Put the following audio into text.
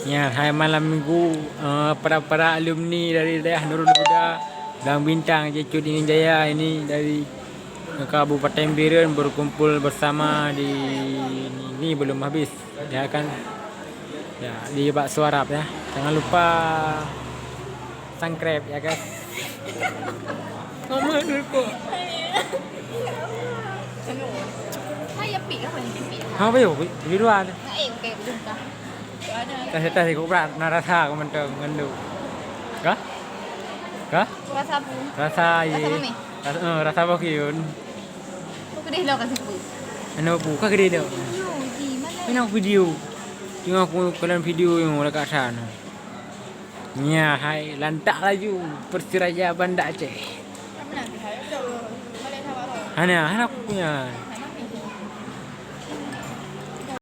Ya, hai malam minggu para alumni dari daerah Nurul Huda dan Bintang Jecut Dingin Jaya ini dari Kabupaten Biren berkumpul bersama di ini belum habis ya kan ya di Bakso Arab ya. Jangan lupa sangkrep ya kan. Mama dulu kok. Hai api kan api. Apa yuk di luar. Nah, kayak belum kah? Tes ko berat narasa ko man to ngandu. Kah? Kah? Rasa apa? Rasa ye. Rasa mami? Rasa apa yun? Kok gede lo kasih bu? Ano po ka gede daw. Yo, gimana? Pinang video. Yung aku kalian video yung dekat sana. Ya, hai lantak laju Persiraja Banda Aceh. Kamu nanti hai. Boleh sama lo. Hana, hana aku punya.